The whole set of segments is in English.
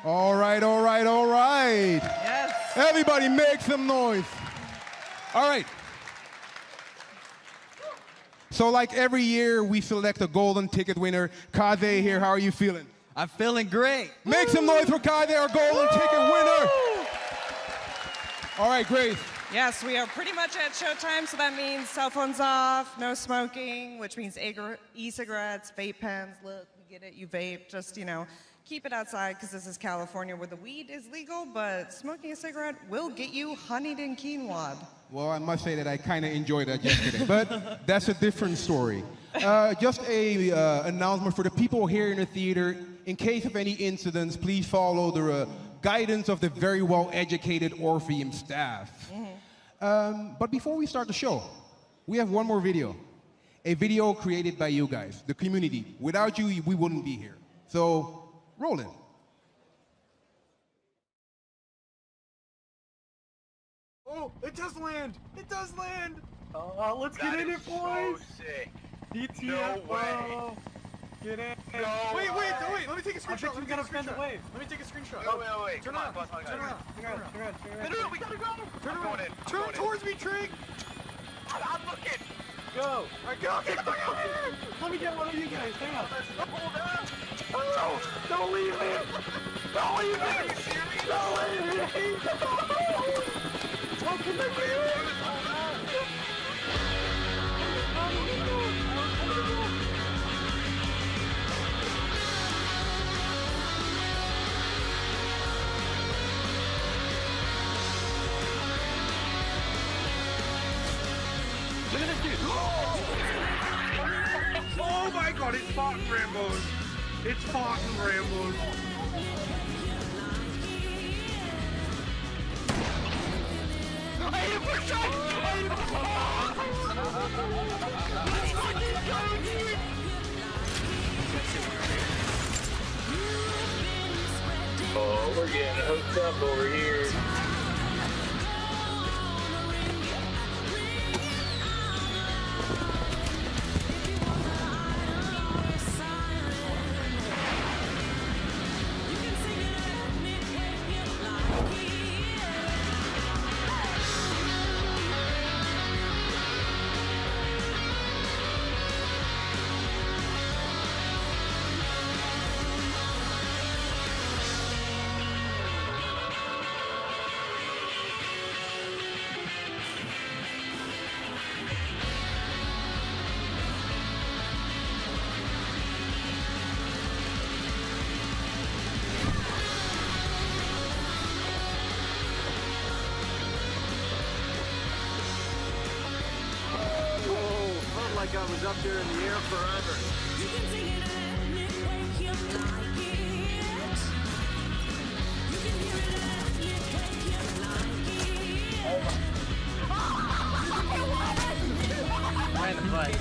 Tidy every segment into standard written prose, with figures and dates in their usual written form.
All right, all right, all right. Yes. Everybody make some noise. All right. So like every year, we select a golden ticket winner. Kaze here, how are you feeling? I'm feeling great. Make some noise for Kaze, our golden ticket winner. All right, Grace. Yes, we are pretty much at showtime, so that means cell phones off, no smoking, which means e-cigarettes, vape pens. Look, you get it, you vape. Just, keep it outside because this is California where the weed is legal, but smoking a cigarette will get you honeyed and quinoa. Well, I must say that I kind of enjoyed that yesterday, but that's a different story. Just a announcement for the people here in the theater. In case of any incidents, please follow the guidance of the very well-educated Orpheum staff. But before we start the show, we have one more video. A video created by you guys, the community. Without you, we wouldn't be here. So, roll it. Oh, it does land! It does land! Let's get in it, boys! So sick. DTF, No way. Get in! No wait, way. let me take a screenshot. We gotta spend the wave. Let me take a screenshot. Wait. Turn around. Turn around. We gotta go. Turn I'm around. going in. Turn towards me, Trig! I'm looking. Go! Alright, go! Let me get one of you guys. Hang on. Hold on. Oh, don't leave me! Don't leave me! Are you serious? Don't leave me! What can I do? Look at this dude! Oh my god, it's Spartan Rambos! It's Spartan Rambos! Oh, we're getting hooked up over here. Like I was up there in the air forever. You can sing it any way you like it. You can hear it any way you like it. Random fight.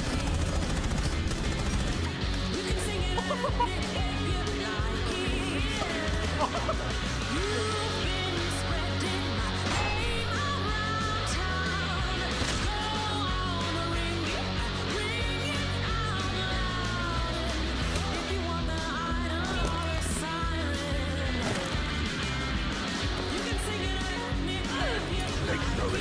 You can sing it any way you like it. You've been spreading my name around town. Go on, ring it out loud. If you want the item or a siren, you can sing it any way you like it. Look at that!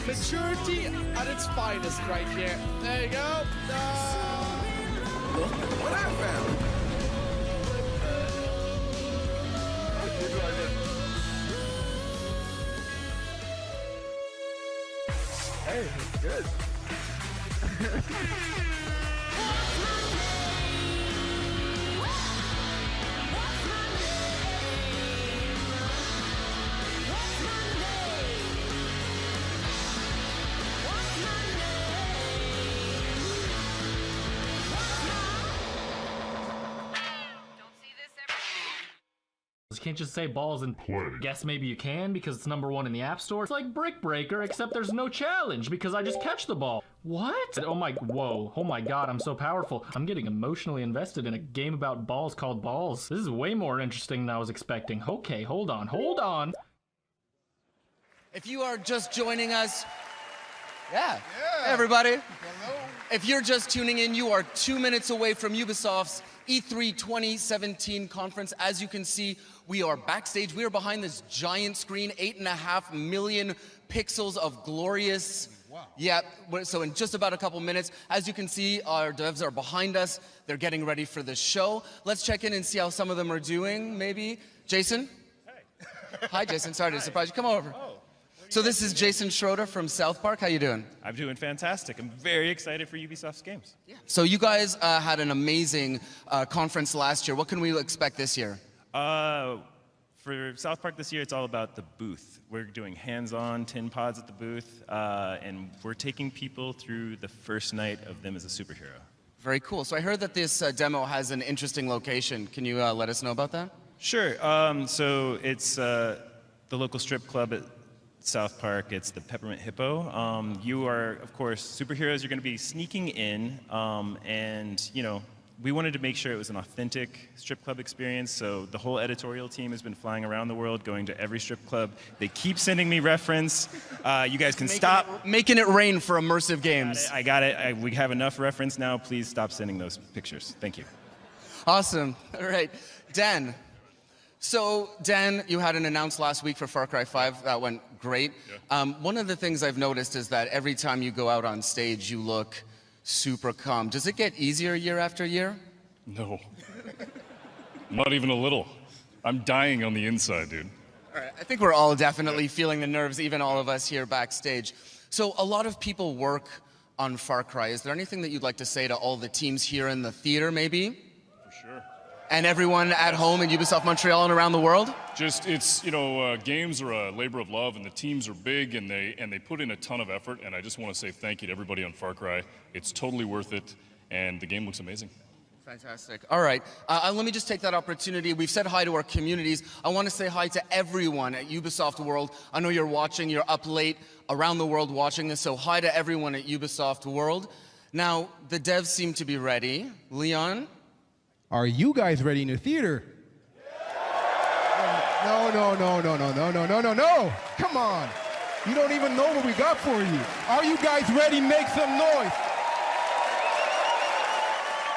Maturity at its finest right here. There you go. What I found. Hey, good. What's my name? You can't just say balls and play. Guess maybe you can because it's #1 in the App Store. It's like Brick Breaker, except there's no challenge because I just catch the ball. What? Oh my, whoa. Oh my god, I'm so powerful. I'm getting emotionally invested in a game about balls called Balls. This is way more interesting than I was expecting. Okay, hold on. If you are just joining us, Hey, everybody. Hello. If you're just tuning in, you are 2 minutes away from Ubisoft's E3 2017 conference. As you can see, we are backstage. We are behind this giant screen, 8.5 million pixels of glorious. Wow. Yeah, so in just about a couple minutes, as you can see, our devs are behind us. They're getting ready for the show. Let's check in and see how some of them are doing, maybe. Jason? Hey. Hi, Jason. Sorry to surprise you. Come over. Oh. So this is Jason Schroeder from South Park. How you doing? I'm doing fantastic. I'm very excited for Ubisoft's games. Yeah. So you guys had an amazing conference last year. What can we expect this year? For South Park this year, it's all about the booth. We're doing hands-on tin pods at the booth, and we're taking people through the first night of them as a superhero. Very cool. So I heard that this demo has an interesting location. Can you let us know about that? Sure. So it's the local strip club at South Park. It's the Peppermint Hippo. You are, of course, superheroes. You're going to be sneaking in, and we wanted to make sure it was an authentic strip club experience. So the whole editorial team has been flying around the world, going to every strip club. They keep sending me reference. You guys can stop making it rain for immersive games. I got it. We have enough reference now. Please stop sending those pictures. Thank you. Awesome. All right, Dan. So, Dan, you had an announce last week for Far Cry 5. That went great. Yeah. One of the things I've noticed is that every time you go out on stage, you look super calm. Does it get easier year after year? No. Not even a little. I'm dying on the inside, dude. All right, I think we're all definitely feeling the nerves, even all of us here backstage. So, a lot of people work on Far Cry. Is there anything that you'd like to say to all the teams here in the theater, maybe? For sure. And everyone at home in Ubisoft Montreal and around the world? Just, it's, games are a labor of love, and the teams are big, and they put in a ton of effort, and I just want to say thank you to everybody on Far Cry. It's totally worth it, and the game looks amazing. Fantastic. All right. Let me just take that opportunity. We've said hi to our communities. I want to say hi to everyone at Ubisoft World. I know you're watching. You're up late around the world watching this, so hi to everyone at Ubisoft World. Now, the devs seem to be ready. Leon? Are you guys ready in the theater? No. Come on. You don't even know what we got for you. Are you guys ready? Make some noise.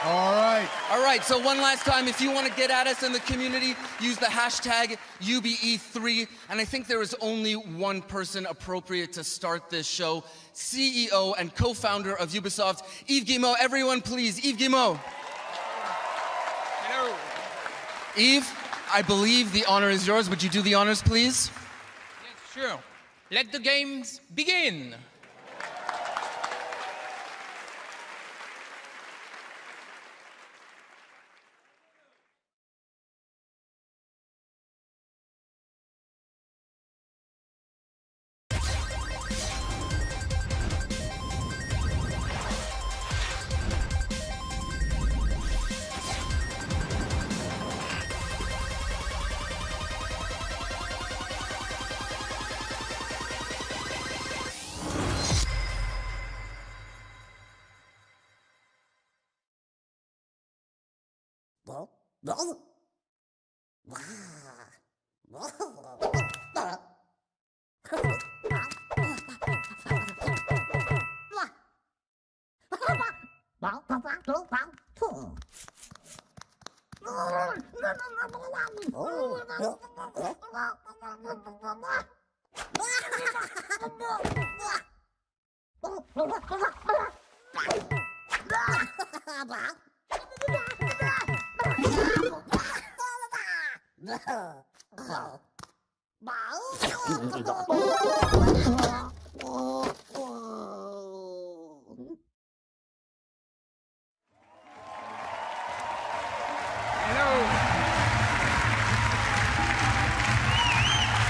All right. All right, so one last time, if you want to get at us in the community, use the hashtag UBE3. And I think there is only one person appropriate to start this show, CEO and co-founder of Ubisoft, Yves Guillemot. Everyone, please, Yves Guillemot. Hello. Yves, I believe the honor is yours. Would you do the honors, please? Yes, sure. Let the games begin.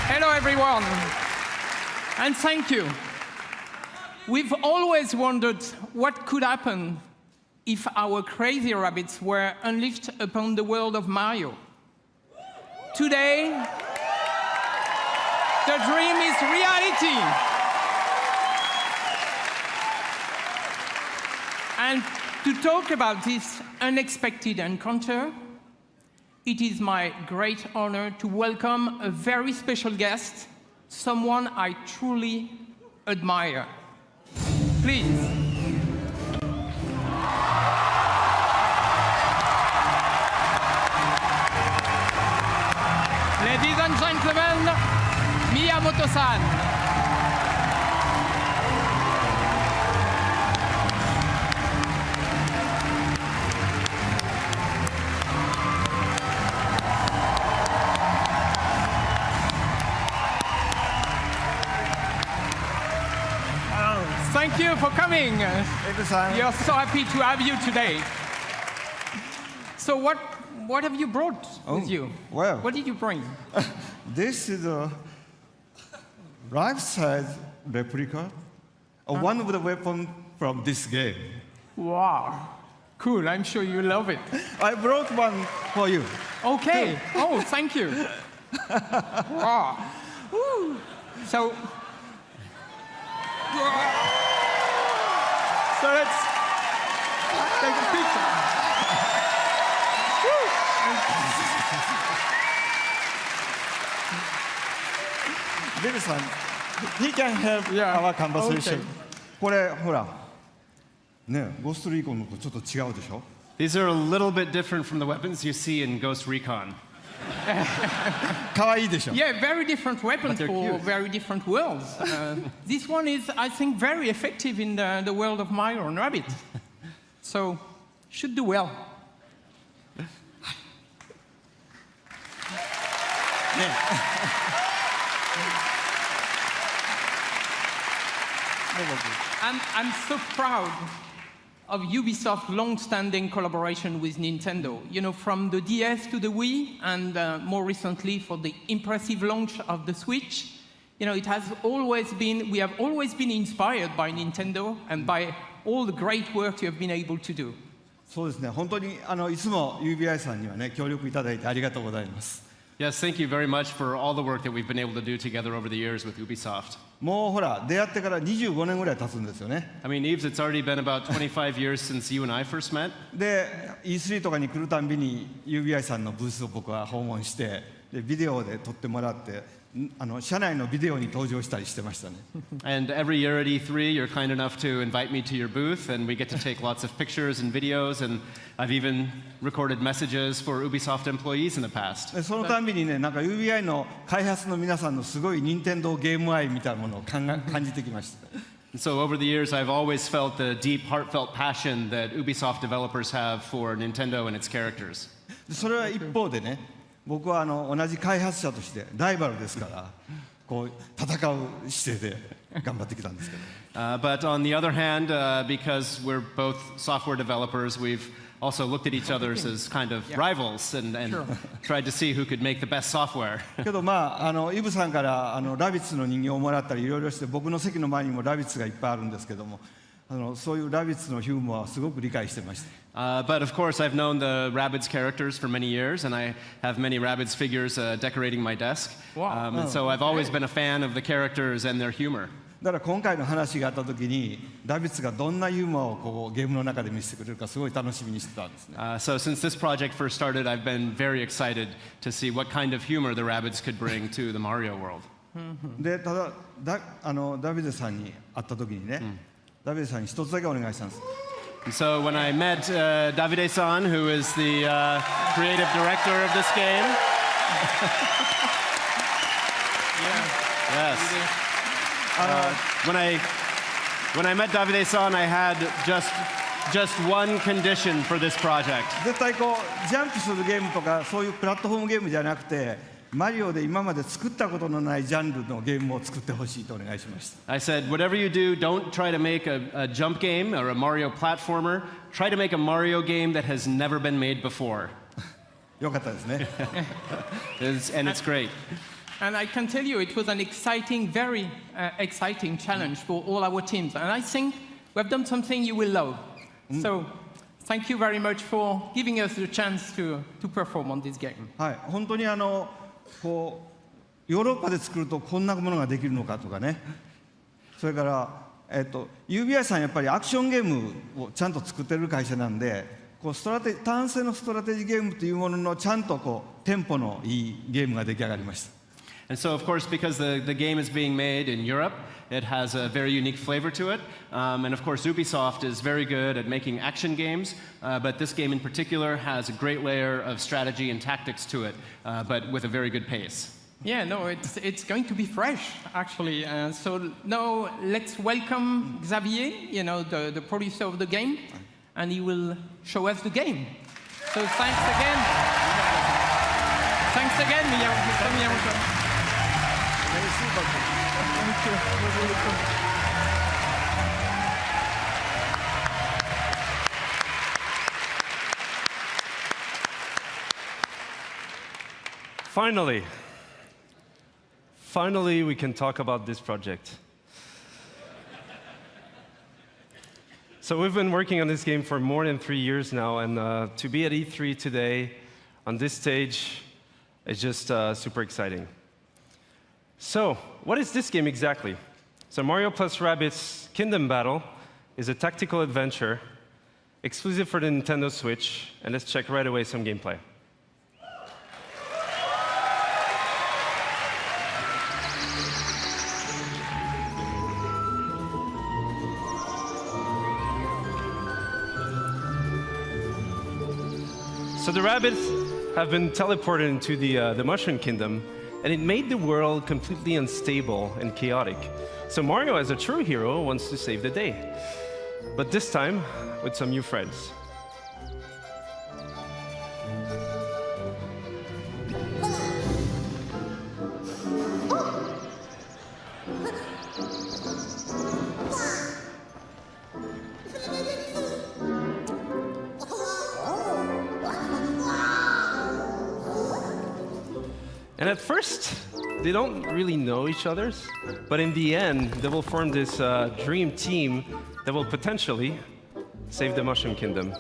Hello everyone, and thank you. We've always wondered what could happen if our crazy rabbits were unleashed upon the world of Mario. today, the dream is reality. And to talk about this unexpected encounter, it is my great honor to welcome a very special guest, someone I truly admire. Please. Ladies and gentlemen, Miyamoto-san. Thank you for coming. We are so happy to have you today. So what have you brought with you? Well, What did you bring? this is a life-size replica of one of the weapons from this game. Wow. Cool, I'm sure you love it. I brought one for you. Okay. Oh, thank you. Wow. Woo. So let's take a picture. Bill-san, he can help our conversation. Okay. これほら、ね、ゴーストリーコンのとちょっと違うでしょ? These are a little bit different from the weapons you see in Ghost Recon. 可愛いでしょ? Yeah, very different weapons they're for cute. very different worlds. This one is, I think, very effective in the world of Mario and Rabbit. So, should do well. I'm so proud of Ubisoft's long-standing collaboration with Nintendo. You know, from the DS to the Wii, and more recently for the impressive launch of the Switch. You know, it has always been, we have always been inspired by Nintendo and by all the great work you have been able to do. そうですね、本当にいつも UBI さんにはね、協力いただいてありがとうございます。 Yes, thank you very much for all the work that we've been able to do together over the years with Ubisoft. もうほら、出会ってから25年ぐらい経つんですよね。I mean, Yves, it's already been about 25 years since you and I first met. で、E3 とかに来るたんびに UBI さんのブースを僕は訪問して、でビデオで撮ってもらって、社内のビデオに登場したりしてましたね。And every year at E3, you're kind enough to invite me to your booth, and we get to take lots of pictures and videos, and I've even recorded messages for Ubisoft employees in the past. でそのたんびにね、なんか UBI の開発の皆さんのすごい任天堂ゲーム愛みたいなものを感じてきました。So over the years, I've always felt the deep, heartfelt passion that Ubisoft developers have for Nintendo and its characters. それは一方でね、僕は同じ開発者としてライバルですから、こう戦う姿勢で頑張ってきたんですけど。But on the other hand, because we're both software developers, we've also looked at each other as kind of rivals and tried to see who could make the best software. けどまあイブさんからラビッツの人形をもらったりいろいろして、僕の席の前にもラビッツがいっぱいあるんですけども、そういうラビッツのヒューモアはすごく理解してました。But of course, I've known the Rabbids characters for many years, and I have many Rabbids figures decorating my desk. And so I've always been a fan of the characters and their humor. だから今回の話があった時に、ラビッツがどんなユーモアをこうゲームの中で見せてくれるかすごい楽しみにしてたんですね。So since this project first started, I've been very excited to see what kind of humor the Rabbids could bring to the Mario world. で、ただダビデさんに会った時にね、ダビデさんに一つだけお願いしたんです。And so when I met Davide-san, who is the creative director of this game, yes. When I met Davide-san, I had just one condition for this project. 絶対こうジャンプするゲームとかそういうプラットフォームゲームじゃなくて、マリオで今まで作ったことのないジャンルのゲームを作ってほしいとお願いしました。I said, whatever you do, don't try to make a jump game or a Mario platformer. Try to make a Mario game that has never been made before. よかったですね。And it's great. And I can tell you, it was an exciting, very exciting challenge for all our teams. And I think we have done something you will love. So, thank you very much for giving us the chance to perform on this game. はい、本当にこうヨーロッパで作るとこんなものができるのかとかね、それから、UBI さんやっぱりアクションゲームをちゃんと作ってる会社なんで、こう単性のストラテジーゲームというもののちゃんとこうテンポのいいゲームが出来上がりました。And so, of course, because the game is being made in Europe, it has a very unique flavor to it. And of course, Ubisoft is very good at making action games, but this game in particular has a great layer of strategy and tactics to it, but with a very good pace. Yeah, no, it's going to be fresh, actually. So now let's welcome Xavier, you know, the producer of the game, and he will show us the game. So thanks again. Thanks again, Mr. Miyamoto. Finally, we can talk about this project. So we've been working on this game for more than 3 years now, and to be at E3 today on this stage is just super exciting. So, what is this game exactly? So Mario plus Rabbids Kingdom Battle is a tactical adventure exclusive for the Nintendo Switch, and let's check right away some gameplay. So the rabbits have been teleported into the Mushroom Kingdom, and it made the world completely unstable and chaotic. So Mario, as a true hero, wants to save the day. But this time, with some new friends. And at first, they don't really know each other, but in the end, they will form this dream team that will potentially save the Mushroom Kingdom.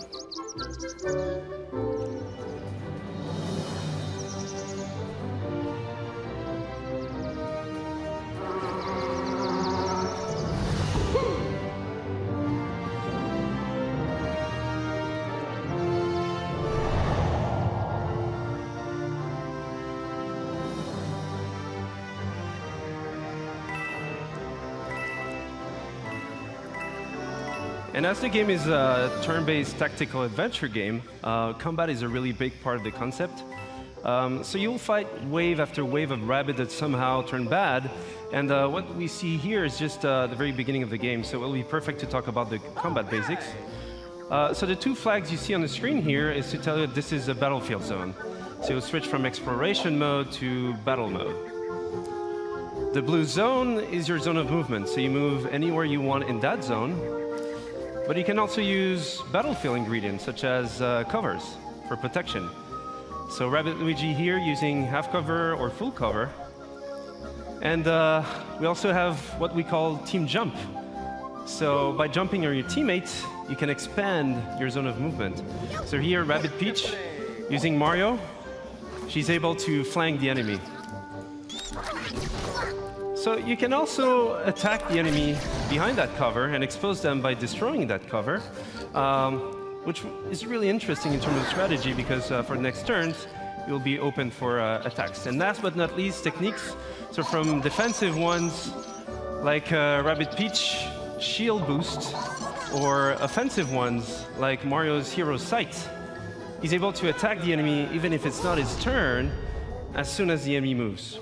And as the game is a turn-based tactical adventure game, combat is a really big part of the concept. So you'll fight wave after wave of rabbit that somehow turn bad, and what we see here is just the very beginning of the game, so it will be perfect to talk about the combat basics. So the two flags you see on the screen here is to tell you that this is a battlefield zone. So you'll switch from exploration mode to battle mode. The blue zone is your zone of movement, so you move anywhere you want in that zone. But you can also use battlefield ingredients, such as covers for protection. So Rabbid Luigi here using half cover or full cover. And we also have what we call team jump. So by jumping on your teammates, you can expand your zone of movement. So here, Rabbid Peach, using Mario, she's able to flank the enemy. So you can also attack the enemy behind that cover and expose them by destroying that cover, which is really interesting in terms of strategy because for the next turns, you'll be open for attacks. And last but not least, techniques. So from defensive ones, like Rabbid Peach shield boost, or offensive ones, like Mario's Hero Sight. He's able to attack the enemy even if it's not his turn, as soon as the enemy moves.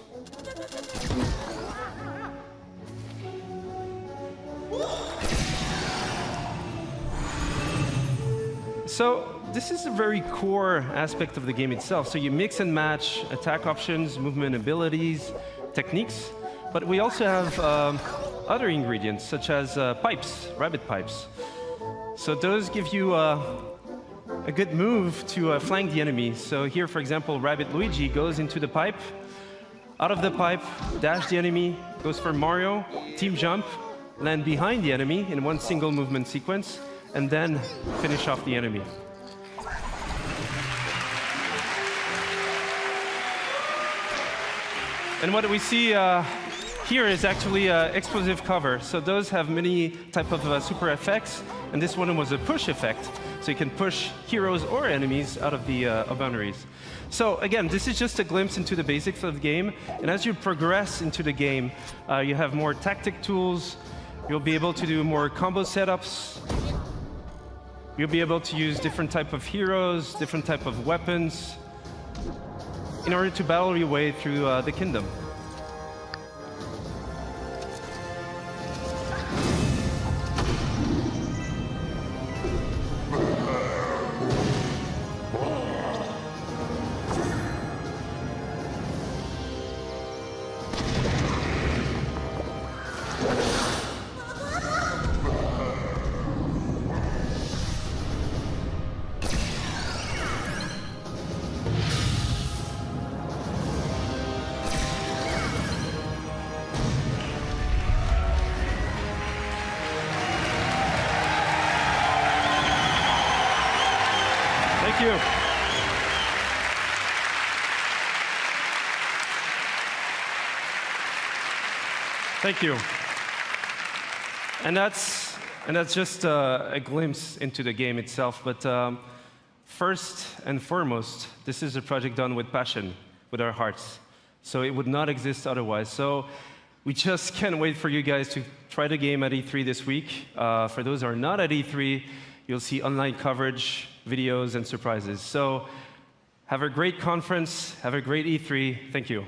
So this is a very core aspect of the game itself. So you mix and match attack options, movement abilities, techniques, but we also have other ingredients such as pipes, rabbit pipes. So those give you a good move to flank the enemy. So here, for example, Rabbid Luigi goes into the pipe, out of the pipe, dash the enemy, goes for Mario, team jump, land behind the enemy in one single movement sequence, and then finish off the enemy. And what we see here is actually explosive cover. So those have many type of super effects, and this one was a push effect. So you can push heroes or enemies out of the boundaries. So again, this is just a glimpse into the basics of the game. And as you progress into the game, you have more tactic tools. You'll be able to do more combo setups. You'll be able to use different type of heroes, different type of weapons, in order to battle your way through the kingdom. Thank you. Thank you. And that's just a glimpse into the game itself. But first and foremost, this is a project done with passion, with our hearts. So it would not exist otherwise. So we just can't wait for you guys to try the game at E3 this week. For those who are not at E3, you'll see online coverage, videos, and surprises. So have a great conference, have a great E3. Thank you.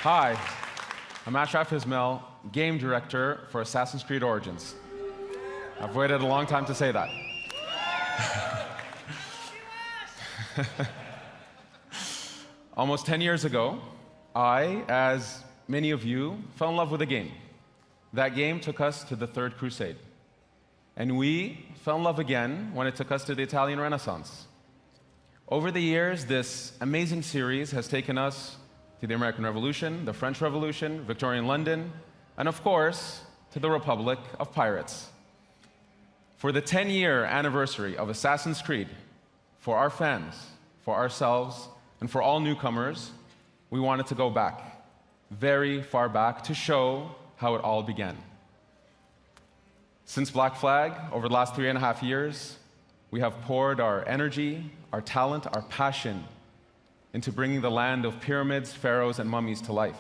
Hi, I'm Ashraf Ismail, Game Director for Assassin's Creed Origins. I've waited a long time to say that. Almost 10 years ago, I, as many of you, fell in love with a game. That game took us to the Third Crusade. And we fell in love again when it took us to the Italian Renaissance. Over the years, this amazing series has taken us to the American Revolution, the French Revolution, Victorian London, and of course, to the Republic of Pirates. For the 10-year anniversary of Assassin's Creed, for our fans, for ourselves, and for all newcomers, we wanted to go back. very far back to show how it all began. Since Black Flag, over the last 3.5 years, we have poured our energy, our talent, our passion into bringing the land of pyramids, pharaohs, and mummies to life,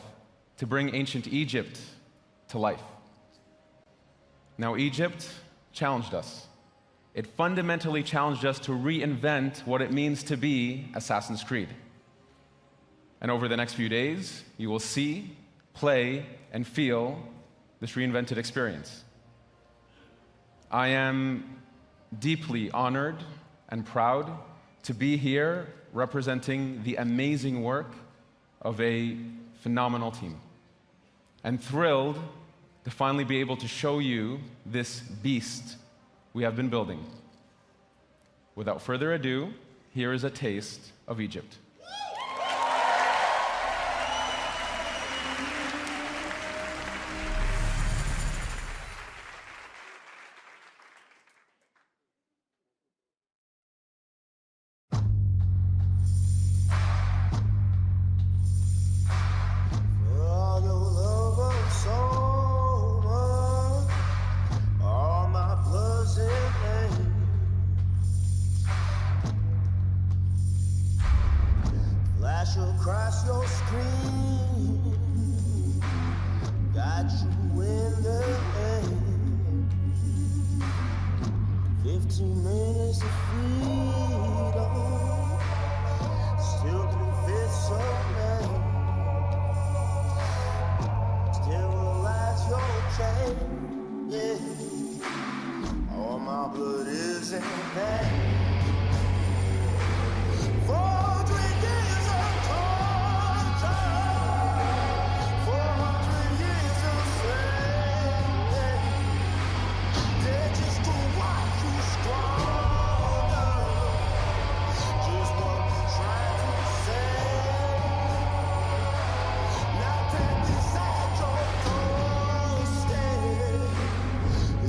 to bring ancient Egypt to life. Now, Egypt challenged us. It fundamentally challenged us to reinvent what it means to be Assassin's Creed. And over the next few days, you will see, play, and feel this reinvented experience. I am deeply honored and proud to be here representing the amazing work of a phenomenal team, and thrilled to finally be able to show you this beast we have been building. Without further ado, here is a taste of Egypt. Flash across your screen, got you in the air. 15 minutes of freedom, still can fit so many. Still relax your chain, yeah. All my blood is in vain. For 3 years of torture, 400 years of slave, they're just to watch you squander. Just what I'm trying to say. Now take this at your doorstep,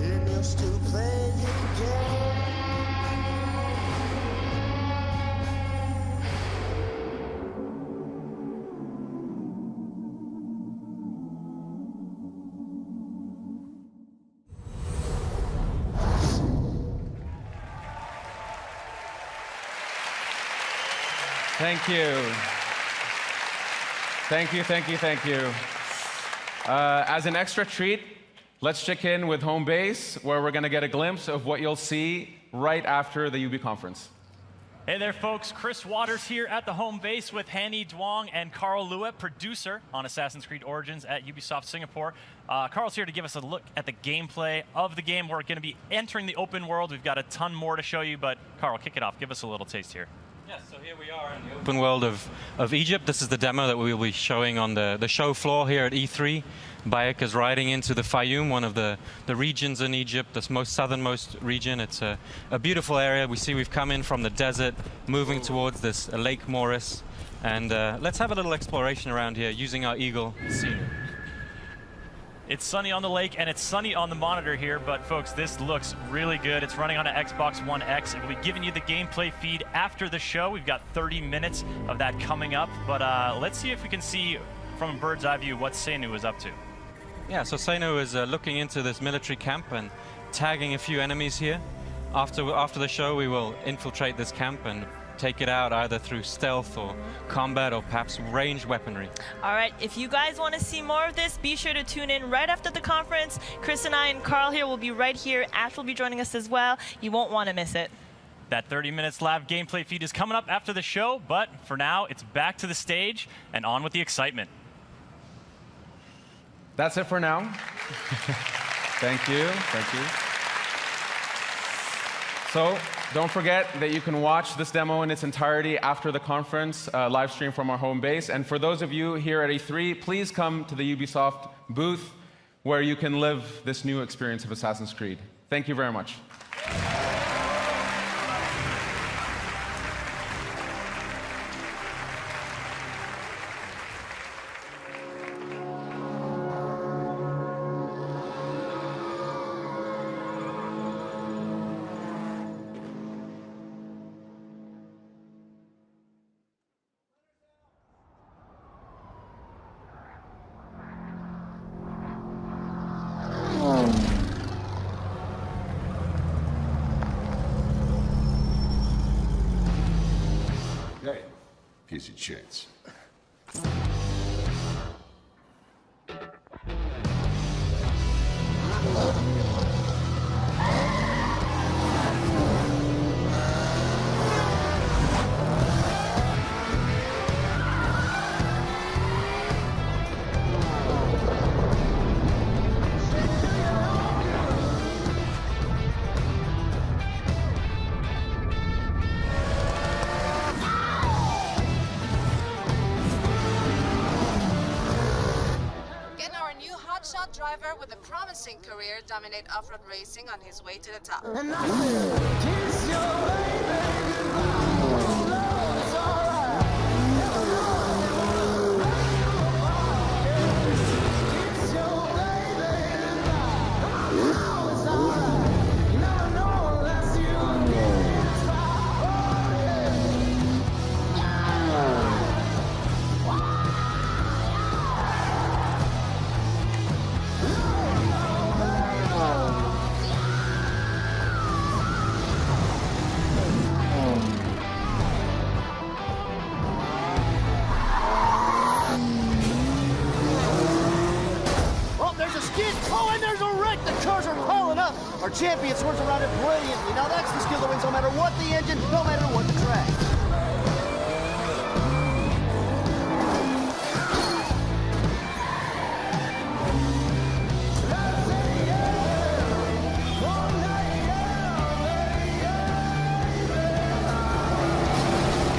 and you're still playing your game. Thank you. Thank you, thank you, thank you. As an extra treat, let's check in with home base, where we're going to get a glimpse of what you'll see right after the UB conference. Hey there, folks. Chris Waters here at the home base with Hanny Duong and Carl Lua, producer on Assassin's Creed Origins at Ubisoft Singapore. Carl's here to give us a look at the gameplay of the game. We're going to be entering the open world. We've got a ton more to show you, but Carl, kick it off. Give us a little taste here. Yes, so here we are in the open world of Egypt. This is the demo that we will be showing on the show floor here at E3. Bayek is riding into the Fayum, one of the regions in Egypt, the most southernmost region. It's a beautiful area. We see we've come in from the desert, moving towards this Lake Moris. And let's have a little exploration around here using our Eagle scenery. It's sunny on the lake and it's sunny on the monitor here, but folks, this looks really good. It's running on an Xbox One X, and we'll be giving you the gameplay feed after the show. We've got 30 minutes of that coming up, but let's see if we can see from a bird's eye view what Seinu is up to. Yeah, so Seinu is looking into this military camp and tagging a few enemies here. After the show, we will infiltrate this camp and take it out either through stealth or combat or perhaps ranged weaponry. All right, if you guys want to see more of this, be sure to tune in right after the conference. Chris and I and Carl here will be right here. Ash will be joining us as well. You won't want to miss it. That 30 minutes live gameplay feed is coming up after the show, but for now, it's back to the stage and on with the excitement. That's it for now. Thank you. Thank you. So don't forget that you can watch this demo in its entirety after the conference, live stream from our home base. And for those of you here at E3, please come to the Ubisoft booth where you can live this new experience of Assassin's Creed. Thank you very much. Hey, here's your chance. Get our new hotshot driver with a promising career dominate off-road racing on his way to the top. Oh, there's a skid. Oh, and there's a wreck. The cars are piling up. Our champion swerves around it brilliantly. Now that's the skill that wins no matter what the engine, no matter what the track.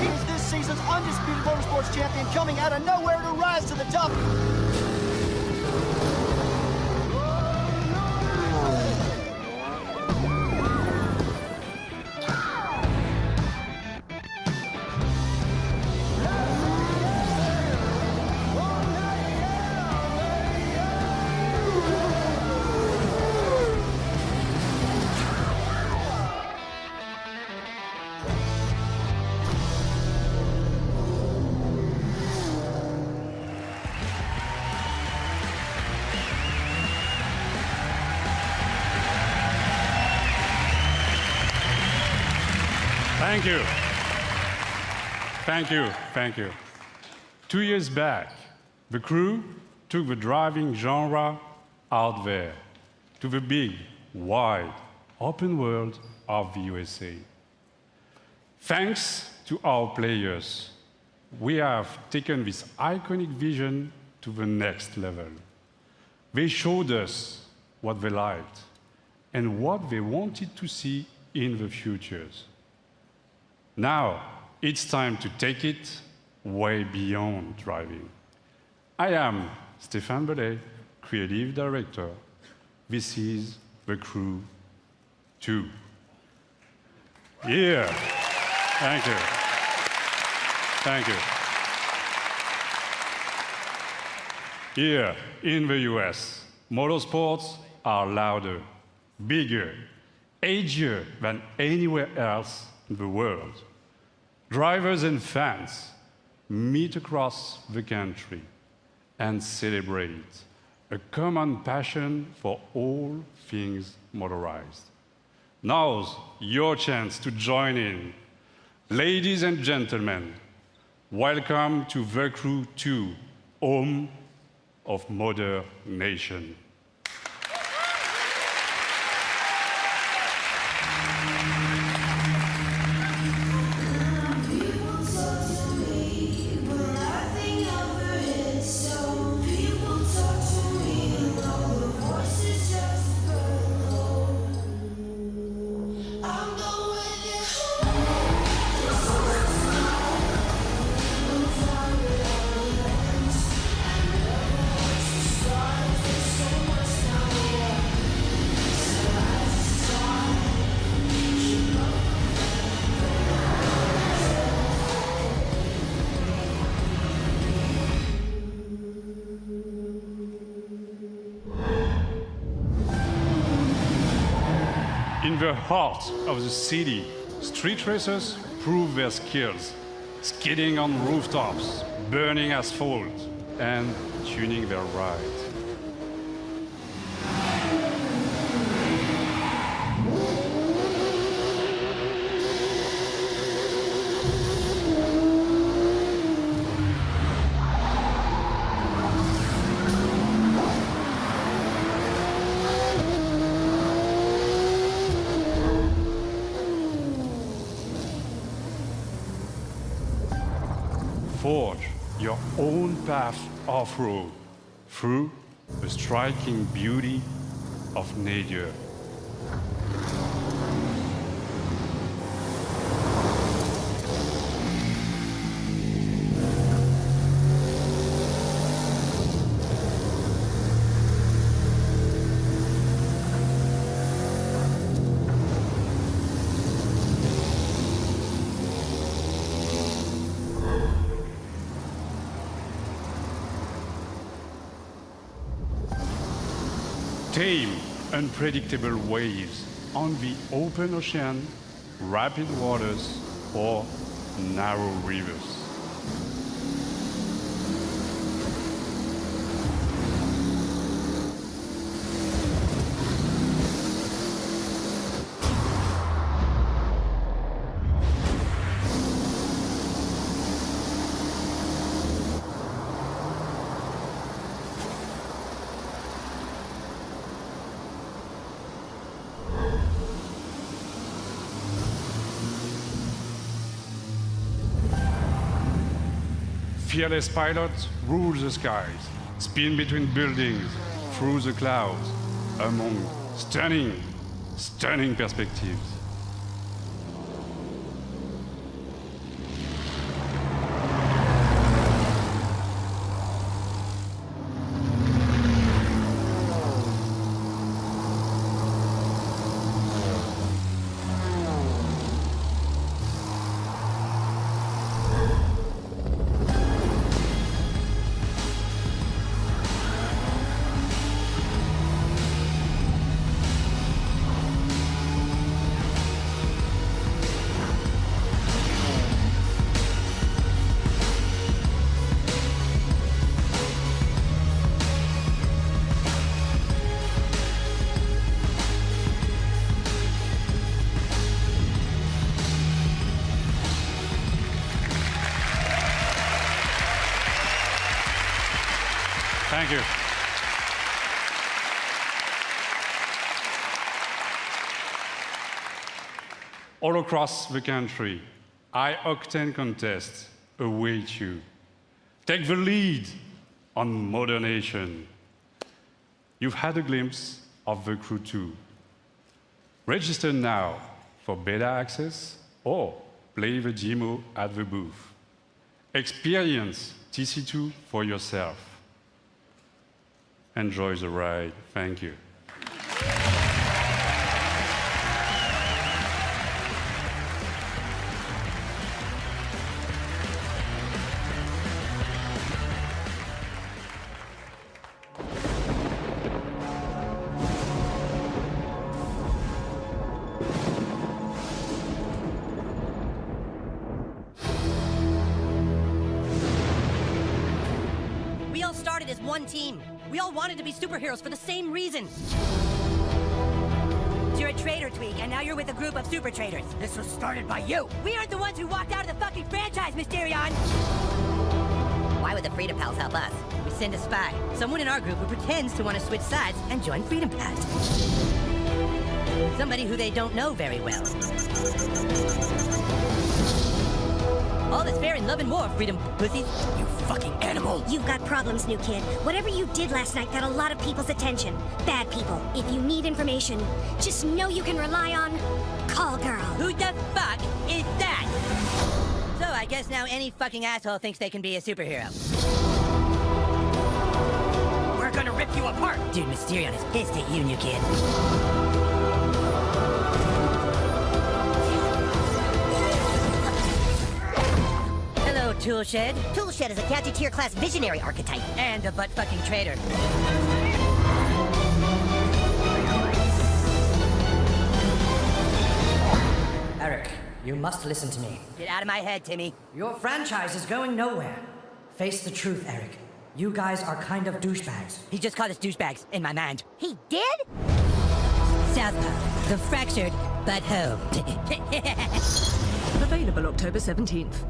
He's this season's undisputed motorsports champion, coming out of nowhere to rise to the top. Thank you. Thank you. Thank you. 2 years back, the crew took the driving genre out there to the big, wide, open world of the USA. Thanks to our players, we have taken this iconic vision to the next level. They showed us what they liked and what they wanted to see in the futures. Now, it's time to take it way beyond driving. I am Stéphane Bellet, Creative Director. This is The Crew 2. Yeah. Thank you. Thank you. Here in the US, motorsports are louder, bigger, edgier than anywhere else in the world. Drivers and fans meet across the country and celebrate a common passion for all things motorized. Now's your chance to join in. Ladies and gentlemen, welcome to The Crew 2, home of Motor Nation. In the heart of the city, street racers prove their skills, skidding on rooftops, burning asphalt, and tuning their ride. forge your own path off-road through the striking beauty of nature. Tame, unpredictable waves on the open ocean, rapid waters, or narrow rivers. Fearless pilots rule the skies, spin between buildings, through the clouds, among stunning perspectives. Thank you. All across the country, high-octane contests await you. Take the lead on modernation. You've had a glimpse of the Crew 2. Register now for beta access or play the demo at the booth. Experience TC2 for yourself. Enjoy the ride. Thank you. We all started as one team. We all wanted to be superheroes for the same reason. You're a traitor, Tweak, and now you're with a group of super traitors. This was started by you. We aren't the ones who walked out of the fucking franchise, Mysterion. Why would the Freedom Pals help us? We send a spy, someone in our group who pretends to want to switch sides and join Freedom Pals. Somebody who they don't know very well. All that's fair in love and war, Freedom Pussies. You fucking animal. You've got problems, new kid. Whatever you did last night got a lot of people's attention. Bad people. If you need information, just know you can rely on Call Girl. Who the fuck is that? So I guess now any fucking asshole thinks they can be a superhero. We're gonna rip you apart. Dude, Mysterion is pissed at you, new kid. Hello, Toolshed. Toolshed is a gadgeteer class visionary archetype. And a butt-fucking traitor. Eric, you must listen to me. Get out of my head, Timmy. Your franchise is going nowhere. Face the truth, Eric. You guys are kind of douchebags. He just called us douchebags in my mind. He did? Southpaw, the fractured but home. Available October 17th.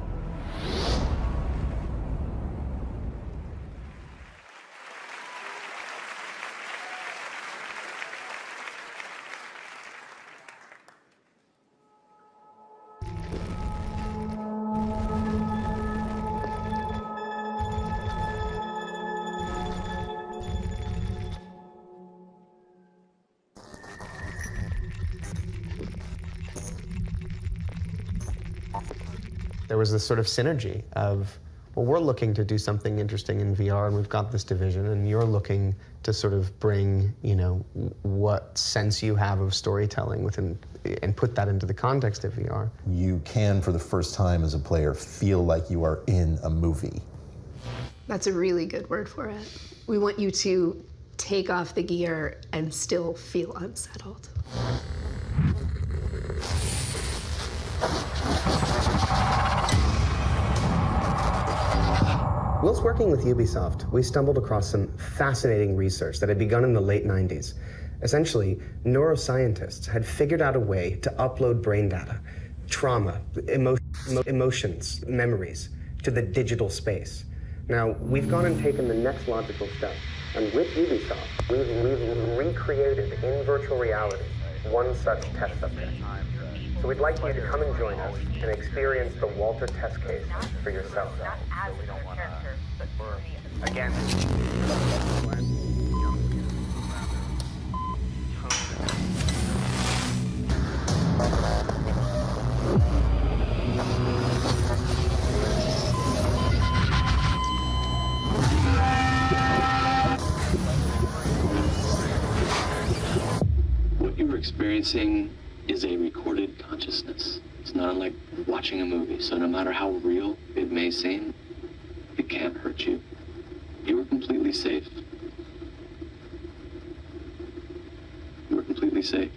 There was this sort of synergy of, well, we're looking to do something interesting in VR, and we've got this division, and you're looking to sort of bring, you know, what sense you have of storytelling within, and put that into the context of VR. You can, for the first time as a player, feel like you are in a movie. That's a really good word for it. We want you to take off the gear and still feel unsettled. Whilst working with Ubisoft, we stumbled across some fascinating research that had begun in the late 90s. Essentially, neuroscientists had figured out a way to upload brain data, trauma, emotions, memories, to the digital space. Now, we've gone and taken the next logical step, and with Ubisoft, we've recreated in virtual reality one such test subject. So we'd like you to come and join us and experience the Walter test case for yourself. Again. What you're experiencing is a recorded consciousness. It's not unlike watching a movie, so no matter how real it may seem, it can't hurt you. You are completely safe. You are completely safe.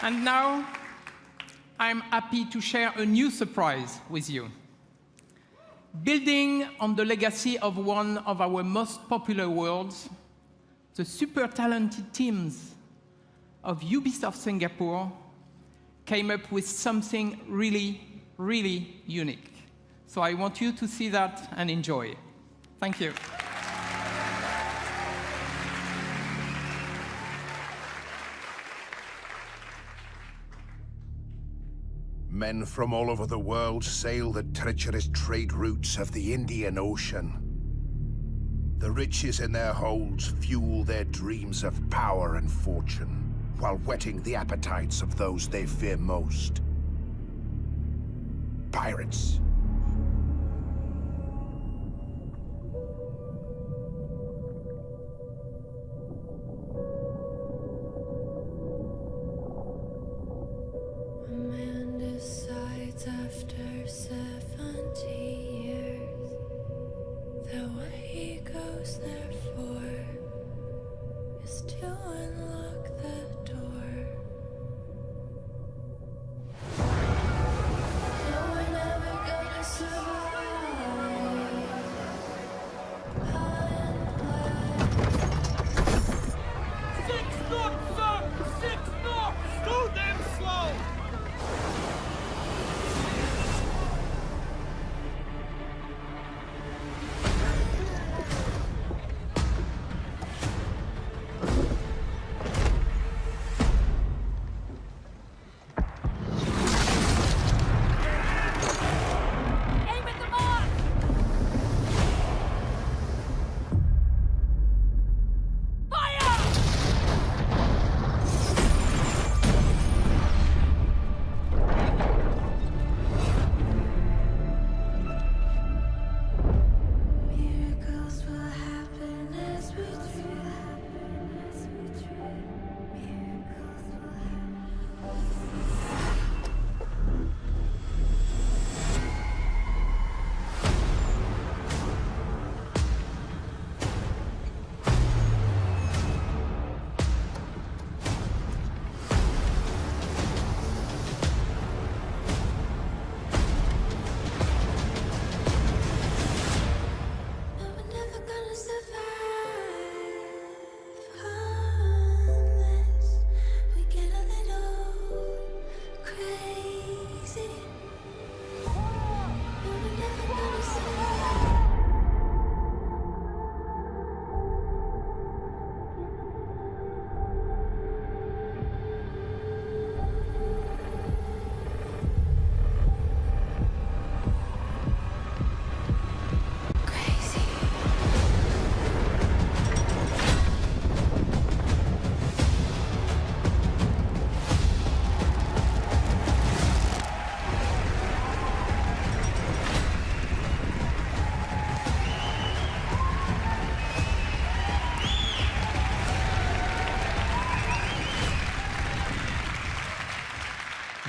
And now, I'm happy to share a new surprise with you. Building on the legacy of one of our most popular worlds, the super talented teams of Ubisoft Singapore came up with something really, really unique. So I want you to see that and enjoy. Thank you. Men from all over the world sail the treacherous trade routes of the Indian Ocean. The riches in their holds fuel their dreams of power and fortune, while whetting the appetites of those they fear most. Pirates. After 70 years, the way he goes therefore is to unlock the door. No, we're never gonna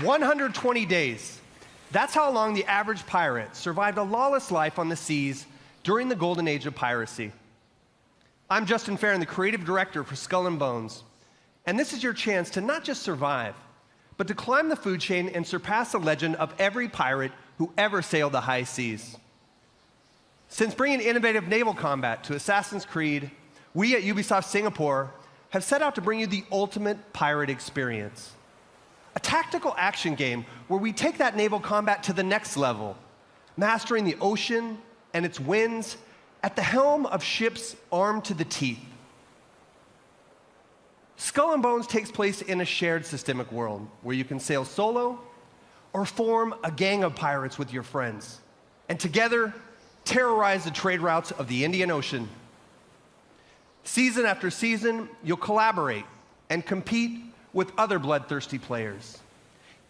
120 days. That's how long the average pirate survived a lawless life on the seas during the golden age of piracy. I'm Justin Farron, the creative director for Skull and Bones. And this is your chance to not just survive, but to climb the food chain and surpass the legend of every pirate who ever sailed the high seas. Since bringing innovative naval combat to Assassin's Creed, we at Ubisoft Singapore have set out to bring you the ultimate pirate experience. A tactical action game where we take that naval combat to the next level, mastering the ocean and its winds at the helm of ships armed to the teeth. Skull and Bones takes place in a shared systemic world where you can sail solo or form a gang of pirates with your friends, and together terrorize the trade routes of the Indian Ocean. Season after season, you'll collaborate and compete with other bloodthirsty players,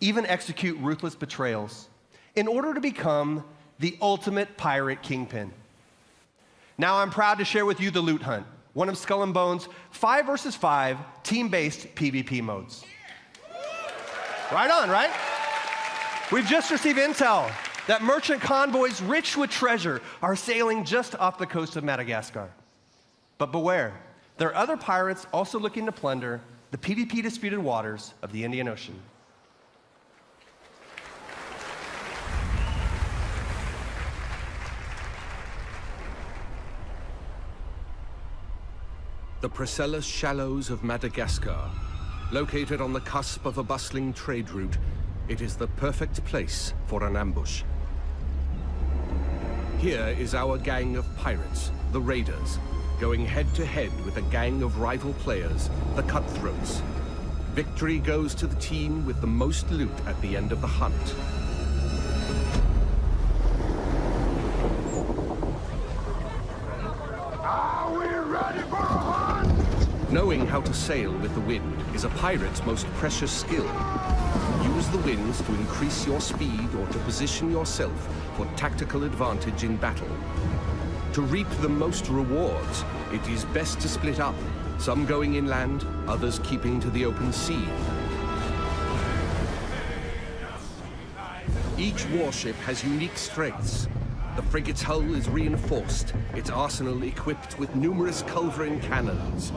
even execute ruthless betrayals in order to become the ultimate pirate kingpin. Now I'm proud to share with you the Loot Hunt, one of Skull and Bones' 5 versus 5 team-based PvP modes. Right on, right? We've just received intel that merchant convoys rich with treasure are sailing just off the coast of Madagascar. But beware, there are other pirates also looking to plunder the PvP disputed waters of the Indian Ocean. The Priscilla Shallows of Madagascar. Located on the cusp of a bustling trade route, it is the perfect place for an ambush. Here is our gang of pirates, the Raiders, going head-to-head with a gang of rival players, the Cutthroats. Victory goes to the team with the most loot at the end of the hunt. Are we ready for a hunt? Knowing how to sail with the wind is a pirate's most precious skill. Use the winds to increase your speed or to position yourself for tactical advantage in battle. To reap the most rewards, it is best to split up, some going inland, others keeping to the open sea. Each warship has unique strengths. The frigate's hull is reinforced, its arsenal equipped with numerous culverin cannons.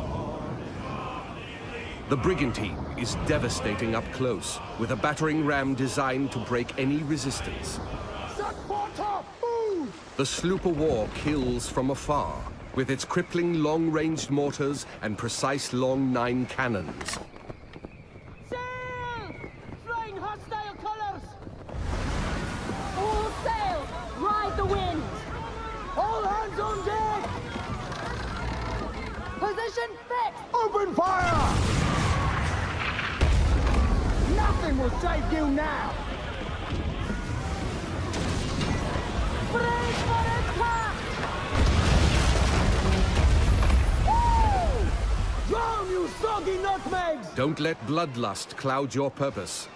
The brigantine is devastating up close, with a battering ram designed to break any resistance. The sloop of war kills from afar, with its crippling long-ranged mortars and precise long 9 cannons. Sail! Flying hostile colors! All sail! Ride the wind! All hands on deck! Position fixed! Open fire! Nothing will save you now! Brace for attack! Woo! Drown, you soggy nutmegs! Don't let bloodlust cloud your purpose.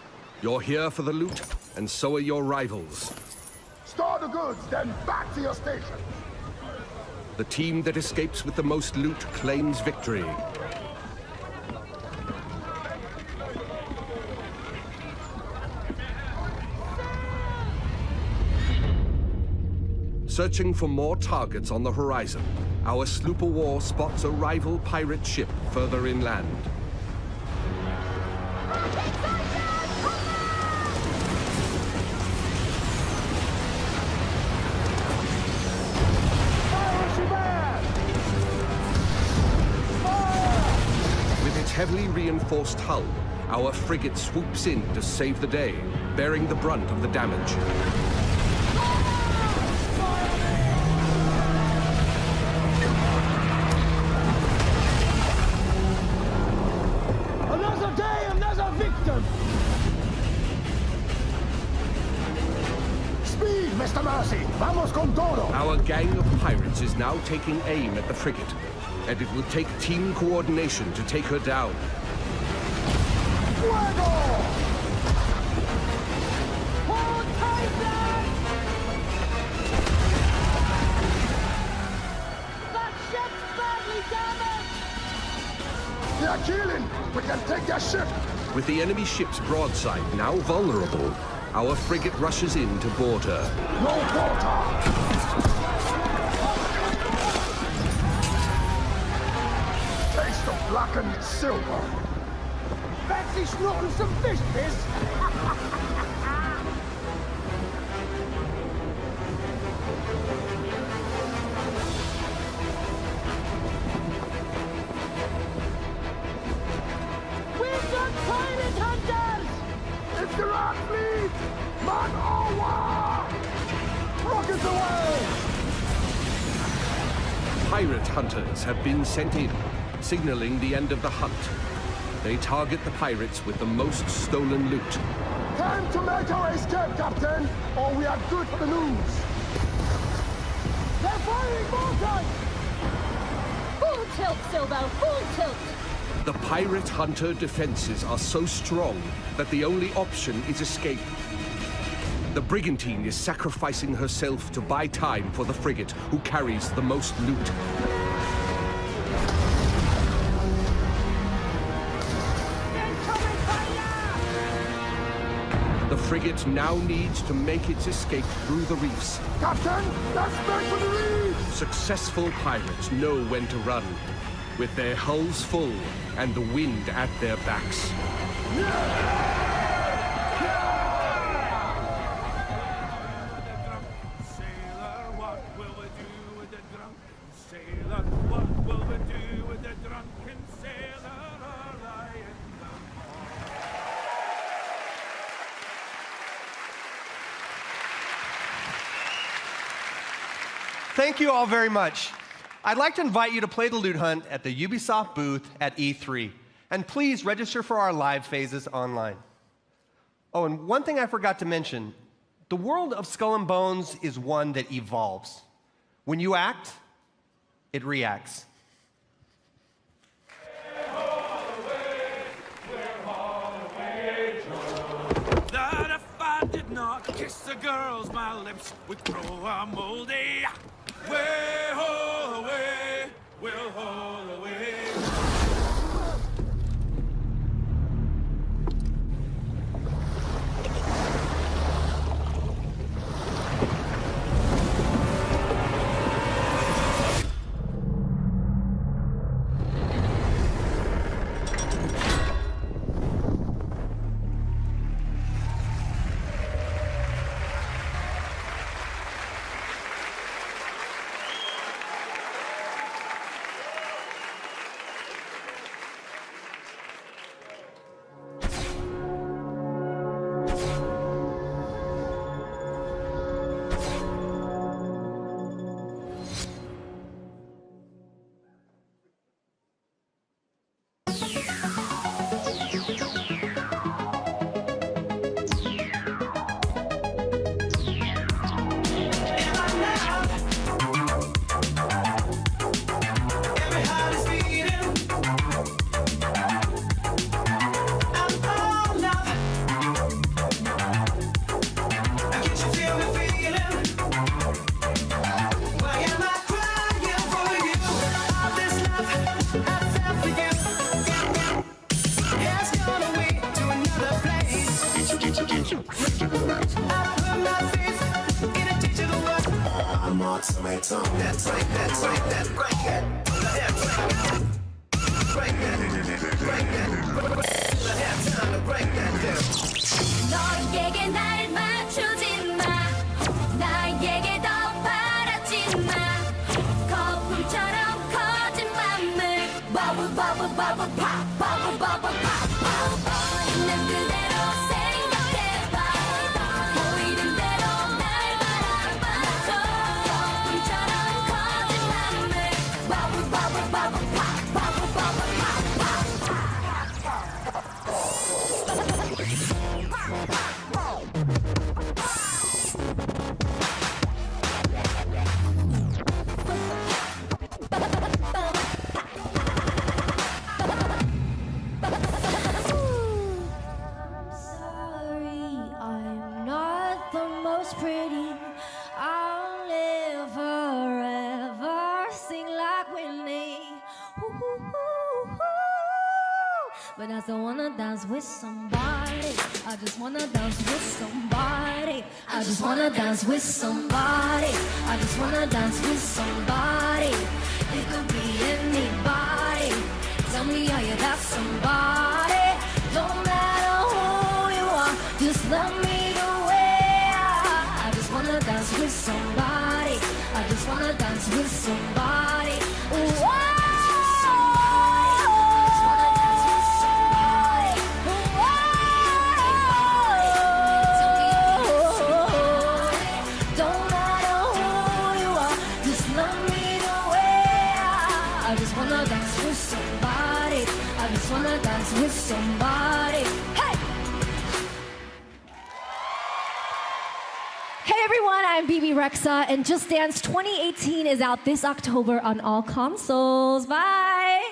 You're here for the loot, and so are your rivals. Store the goods, then back to your station! The team that escapes with the most loot claims victory. Searching for more targets on the horizon, our sloop of war spots a rival pirate ship further inland. With its heavily reinforced hull, our frigate swoops in to save the day, bearing the brunt of the damage. Another day, another victim! Speed, Mr. Mercy! Vamos con todo! Our gang of pirates is now taking aim at the frigate, and it will take team coordination to take her down. Fuego! Hold tight, lads! That ship's badly damaged! They're killing! We can take their ship! With the enemy ship's broadside now vulnerable, our frigate rushes in to board her. No water! Taste of blackened silver. Fancy snorting some fish piss? We've got pirate hunters! It's the Rock Fleet! Man over! Rockets away! Pirate hunters have been sent in, signaling the end of the hunt. They target the pirates with the most stolen loot. Time to make our escape, Captain, or we are good for the news. They're firing broadside! Full tilt, Silvo, full tilt! The pirate hunter defenses are so strong that the only option is escape. The brigantine is sacrificing herself to buy time for the frigate, who carries the most loot. The frigate now needs to make its escape through the reefs. Captain, let's make for the reefs! Successful pirates know when to run, with their hulls full and the wind at their backs. Thank you all very much. I'd like to invite you to play the loot hunt at the Ubisoft booth at E3. And please register for our live phases online. Oh, and one thing I forgot to mention. The world of Skull and Bones is one that evolves. When you act, it reacts. That if I did not kiss the girls, my lips would grow a moldy. Way, ho, away, we'll haul away. 너에게 날 맞추지 마. 나에게 더 바라지 마. 거품처럼 커진 맘을 버블 버블 버블 팝 버블 버블 팝 있는 그대로 생각해봐. 보이는 대로 날 바라봐줘. 거품처럼 커진 맘을 버블 버블 버블 팝 버블 버블 pretty. I'll never ever sing like Whitney. but I still wanna dance with somebody. I just wanna dance with somebody. I just wanna dance with somebody. I just wanna dance with somebody. It could be anybody. Tell me how you got somebody. Don't matter who you are, just love me the way I just wanna dance with somebody. I just wanna dance with somebody. Ooh, wanna dance with somebody. Hey! Hey everyone, I'm BB Rexa, and Just Dance 2018 is out this October on all consoles. Bye!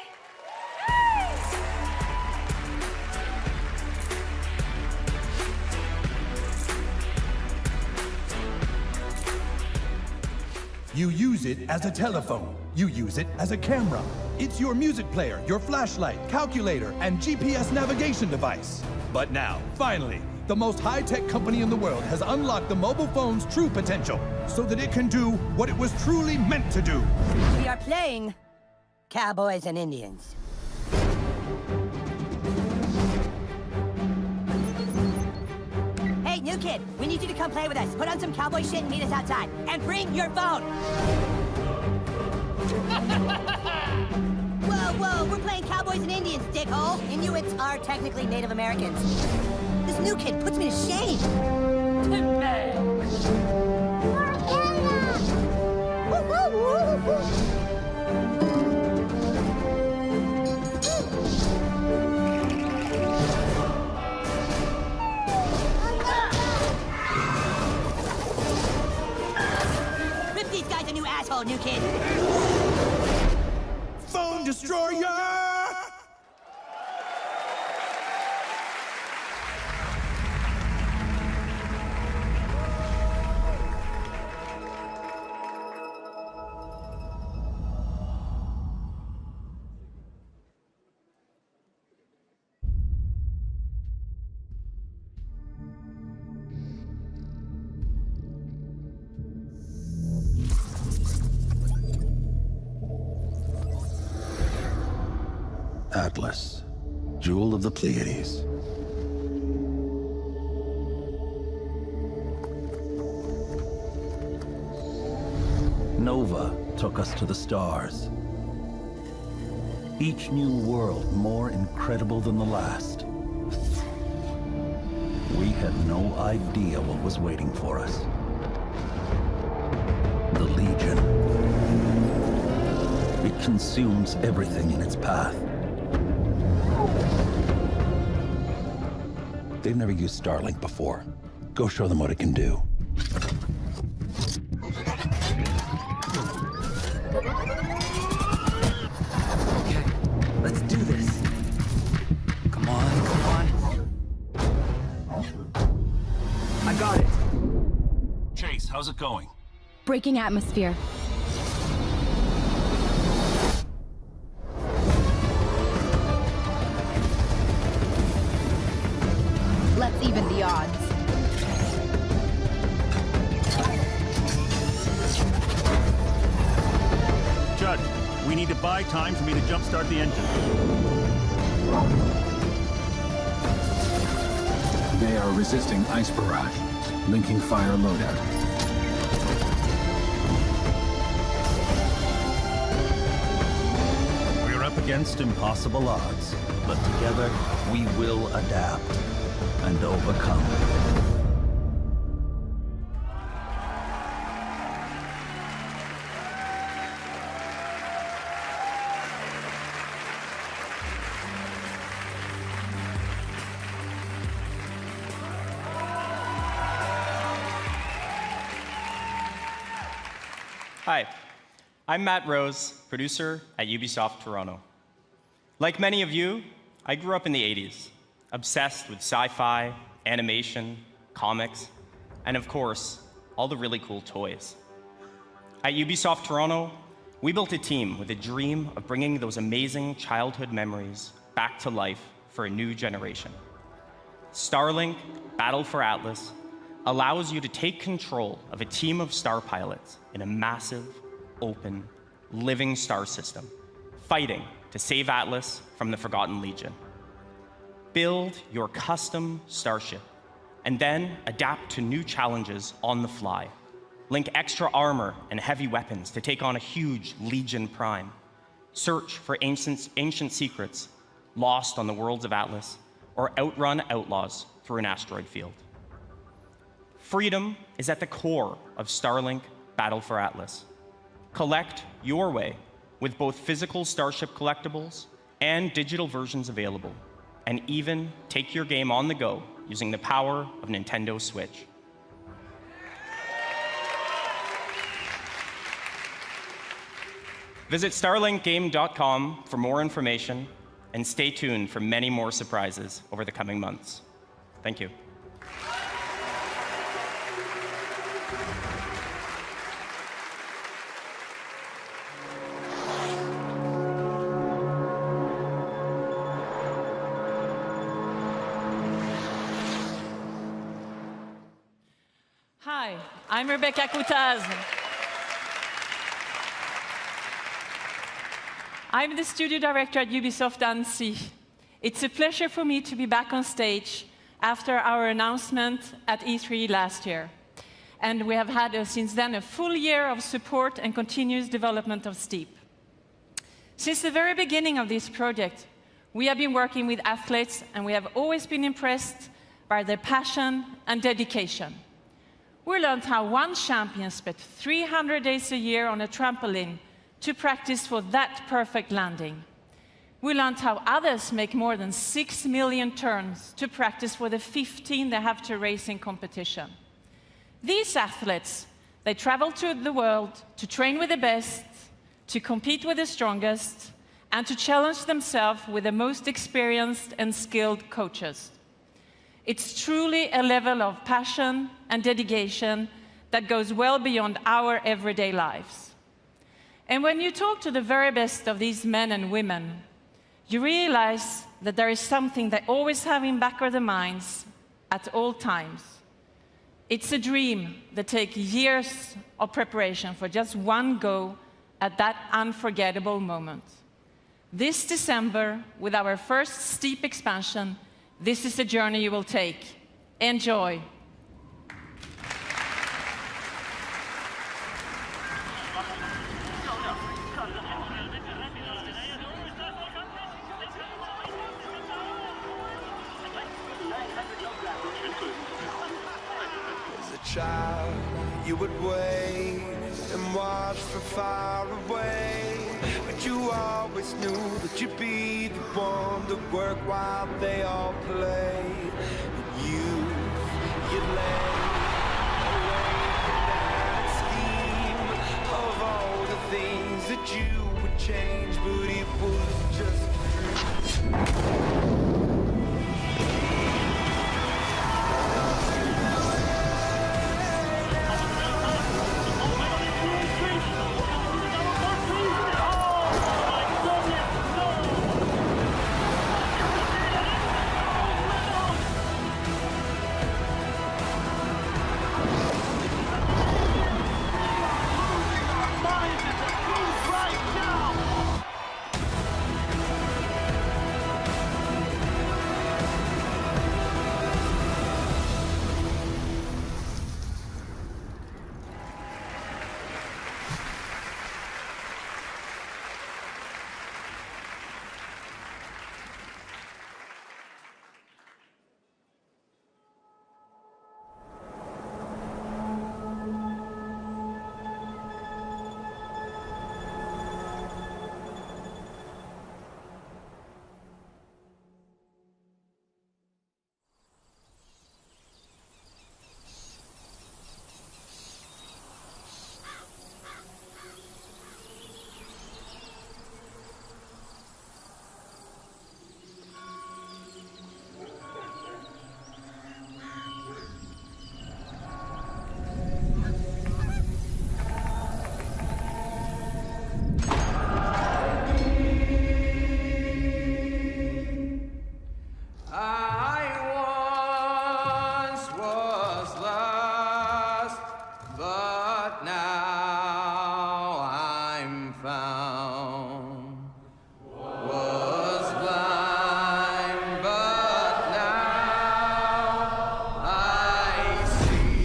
You use it as a telephone. You use it as a camera. It's your music player, your flashlight, calculator, and GPS navigation device. But now, finally, the most high-tech company in the world has unlocked the mobile phone's true potential so that it can do what it was truly meant to do. We are playing Cowboys and Indians. Hey, new kid, we need you to come play with us. Put on some cowboy shit and meet us outside. And bring your phone! Whoa, we're playing Cowboys and Indians, dickhole. Inuits are technically Native Americans. This new kid puts me to shame. Rip these guys a new asshole, new kid. Phone destroyer! Atlas, jewel of the Pleiades. Nova took us to the stars. Each new world more incredible than the last. We had no idea what was waiting for us. The Legion. It consumes everything in its path. They've never used Starlink before. Go show them what it can do. Okay, let's do this. Come on, come on. I got it. Chase, how's it going? Breaking atmosphere. Let's even the odds. Judge, we need to buy time for me to jumpstart the engine. They are resisting ice barrage. Linking fire loadout. We're up against impossible odds, but together we will adapt and overcome. Hi, I'm Matt Rose, producer at Ubisoft Toronto. Like many of you, I grew up in the 80s, obsessed with sci-fi, animation, comics, and of course, all the really cool toys. At Ubisoft Toronto, we built a team with a dream of bringing those amazing childhood memories back to life for a new generation. Starlink Battle for Atlas allows you to take control of a team of star pilots in a massive, open, living star system, fighting to save Atlas from the Forgotten Legion. Build your custom starship, and then adapt to new challenges on the fly. Link extra armor and heavy weapons to take on a huge Legion Prime. Search for ancient secrets lost on the worlds of Atlas, or outrun outlaws through an asteroid field. Freedom is at the core of Starlink Battle for Atlas. Collect your way with both physical Starship collectibles and digital versions available, and even take your game on the go using the power of Nintendo Switch. Visit starlinkgame.com for more information, and stay tuned for many more surprises over the coming months. Thank you. Hi, I'm Rebecca Coutaz. I'm the studio director at Ubisoft Annecy. It's a pleasure for me to be back on stage after our announcement at E3 last year. And we have had since then a full year of support and continuous development of Steep. Since the very beginning of this project, we have been working with athletes, and we have always been impressed by their passion and dedication. We learned how one champion spent 300 days a year on a trampoline to practice for that perfect landing. We learned how others make more than 6 million turns to practice for the 15 they have to race in competition. These athletes, they travel to the world to train with the best, to compete with the strongest, and to challenge themselves with the most experienced and skilled coaches. It's truly a level of passion and dedication that goes well beyond our everyday lives. And when you talk to the very best of these men and women, you realize that there is something they always have in back of their minds at all times. It's a dream that takes years of preparation for just one go at that unforgettable moment. This December, with our first Steep expansion, this is a journey you will take. Enjoy. As a child, you would wait and watch from far away. But you always knew that you'd be the one to work while they all play. And you'd lay awake and scheme of all the things that you would change, but it was just a dream. but now I'm found. Was blind, but now I see.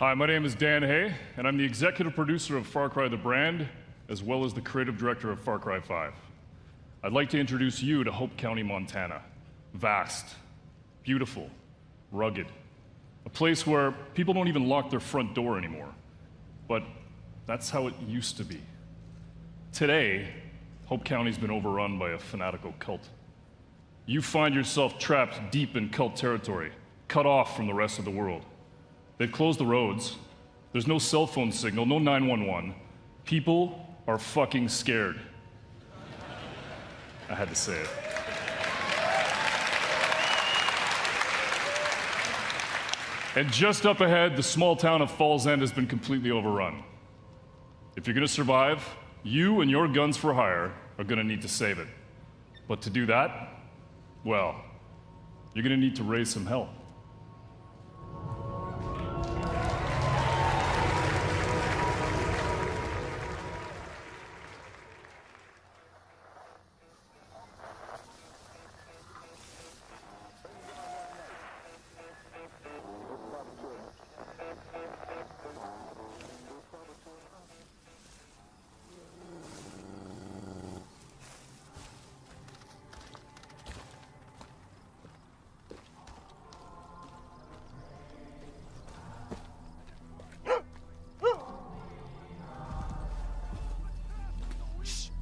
Hi, my name is Dan Hay, and I'm the executive producer of Far Cry the brand, as well as the creative director of Far Cry 5. I'd like to introduce you to Hope County, Montana. Vast, beautiful, rugged. A place where people don't even lock their front door anymore. But that's how it used to be. Today, Hope County's been overrun by a fanatical cult. You find yourself trapped deep in cult territory, cut off from the rest of the world. They've closed the roads. There's no cell phone signal, no 911. People are fucking scared. I had to say it. And just up ahead, the small town of Falls End has been completely overrun. If you're gonna survive, you and your guns for hire are gonna need to save it. But to do that, well, you're gonna need to raise some hell.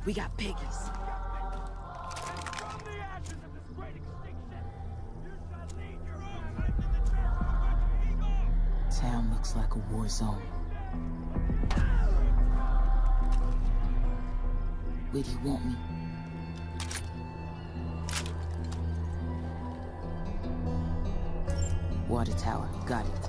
We got piggies. Town looks like a war zone. Where do you want me? Water tower, got it.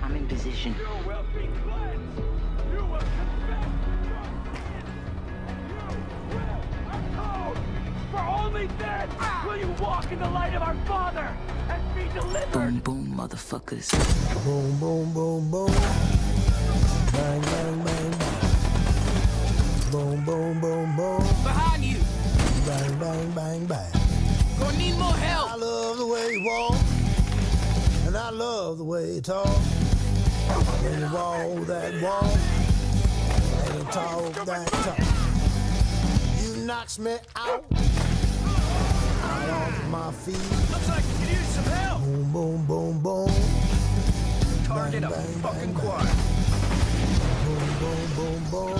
I'm in position. You will be cleansed. You will confess. You will atone. For only then will you walk in the light of our Father and be delivered. Boom, boom, motherfuckers. Boom, boom, boom, boom. Bang, bang, bang, bang. Boom, boom, boom, boom. Behind you. Bang, bang, bang, bang. Gonna need more help. I love the way you walk, and I love the way you talk. When you walk that walk, and you talk that talk. You knocks me out off my feet. Looks like you could use some help. Boom, boom, boom, boom. Target bang, a bang, fucking bang, quad. Boom, boom, boom, boom.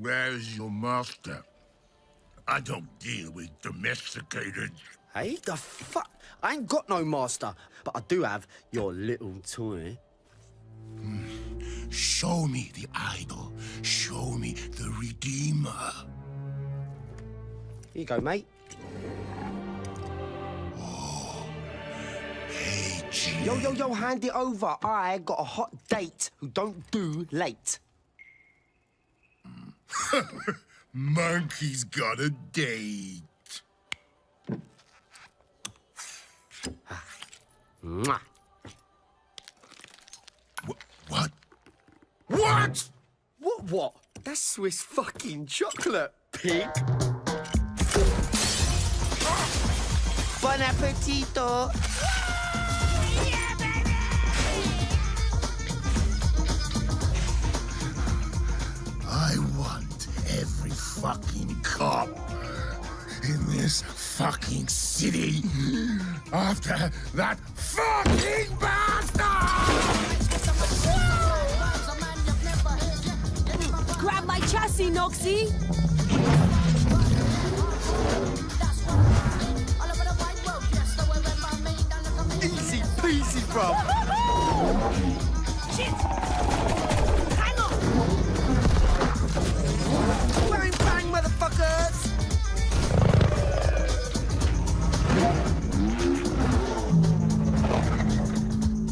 Where's your master? I don't deal with domesticated. Hey, the fuck? I ain't got no master, but I do have your little toy. Show me the idol. Show me the Redeemer. Here you go, mate. Hey, G. Yo, hand it over. I got a hot date who don't do late. Monkey's got a date. Mwah. What? What? What? That's Swiss fucking chocolate, pig. Bon appetito. I want every fucking cop in this fucking city after that fucking bastard! Grab my chassis, Noxie! Easy peasy, bro. Shit! Hang on! Bang, bang, motherfuckers!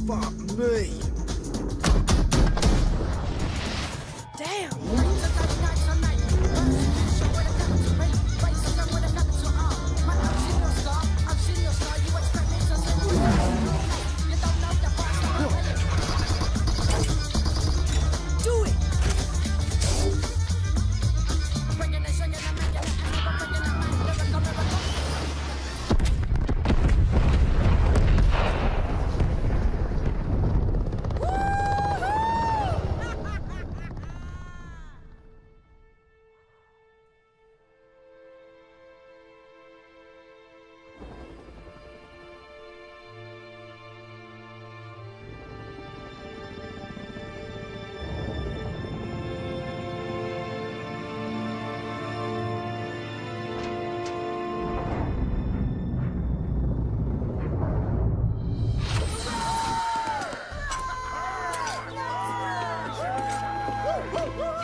Fuck me. Damn! Do it!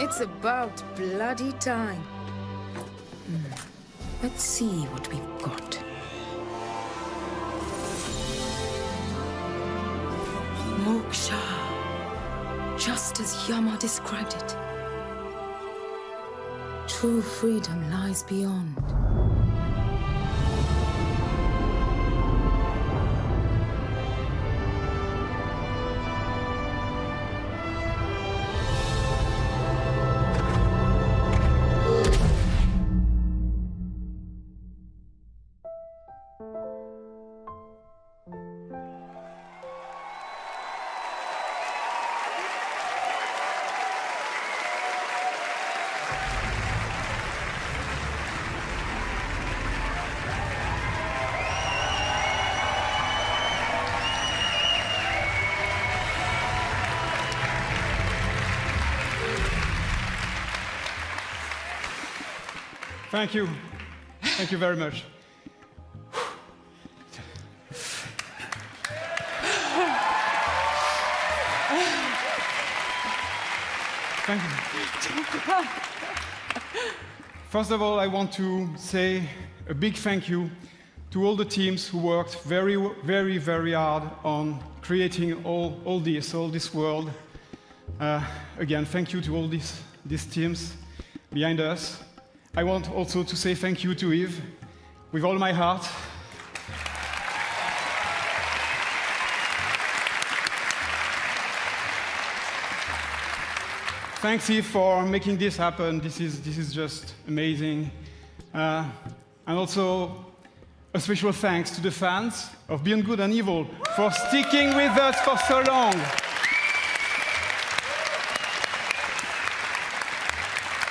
It's about bloody time. Let's see what we've got. Moksha. Just as Yama described it. True freedom lies beyond. Thank you. Thank you very much. Thank you. First of all, I want to say a big thank you to all the teams who worked very, very, very hard on creating all this world. Again, thank you to all these teams behind us. I want also to say thank you to Yves, with all my heart. Thanks, Yves, for making this happen. This is just amazing. And also, a special thanks to the fans of Beyond Good and Evil for sticking with us for so long.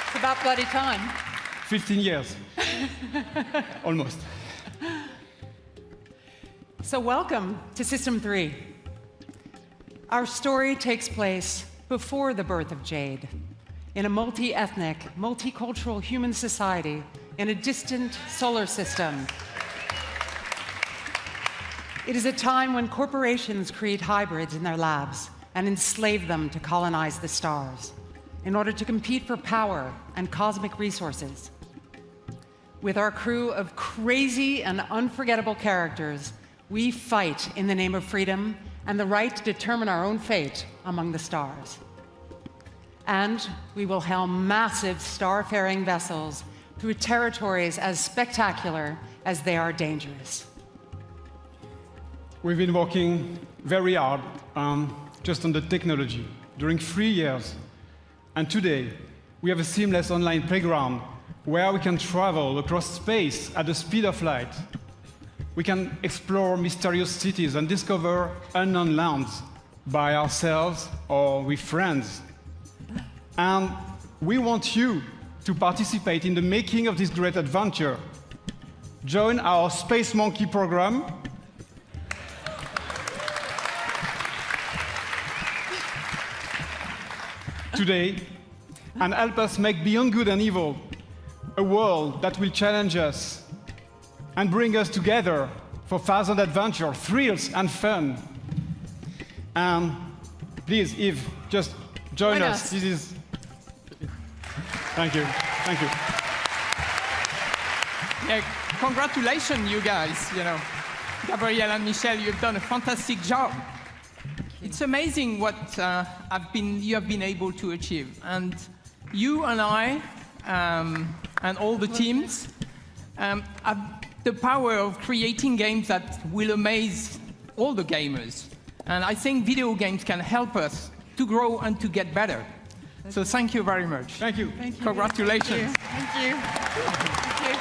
It's about bloody time. 15 years. Almost. So welcome to System 3. Our story takes place before the birth of Jade, in a multi-ethnic, multicultural human society in a distant solar system. It is a time when corporations create hybrids in their labs and enslave them to colonize the stars in order to compete for power and cosmic resources. With our crew of crazy and unforgettable characters, we fight in the name of freedom and the right to determine our own fate among the stars. And we will helm massive starfaring vessels through territories as spectacular as they are dangerous. We've been working very hard just on the technology during 3 years. And today, we have a seamless online playground where we can travel across space at the speed of light. We can explore mysterious cities and discover unknown lands by ourselves or with friends. And we want you to participate in the making of this great adventure. Join our Space Monkey program. Today, and help us make beyond good and evil a world that will challenge us and bring us together for thousand adventure, thrills, and fun. And please, Yves, just join us. This is. Thank you. Thank you. Yeah, congratulations, you guys. You know, Gabrielle and Michel, you've done a fantastic job. It's amazing what you have been able to achieve, and you and I and all the teams have the power of creating games that will amaze all the gamers. And I think video games can help us to grow and to get better. So thank you very much. Thank you. Thank you. Congratulations. Thank you. Thank you.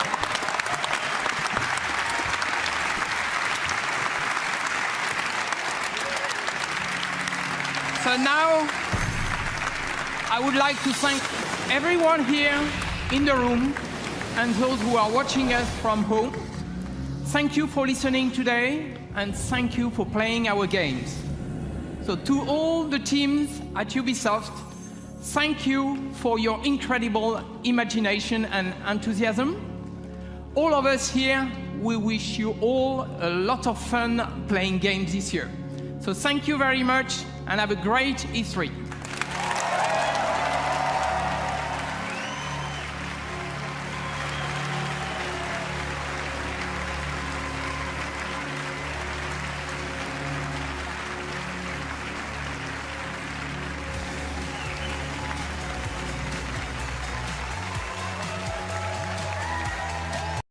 So now, I would like to thank everyone here in the room and those who are watching us from home. Thank you for listening today, and thank you for playing our games. So to all the teams at Ubisoft, thank you for your incredible imagination and enthusiasm. All of us here, we wish you all a lot of fun playing games this year. So thank you very much, and have a great E3.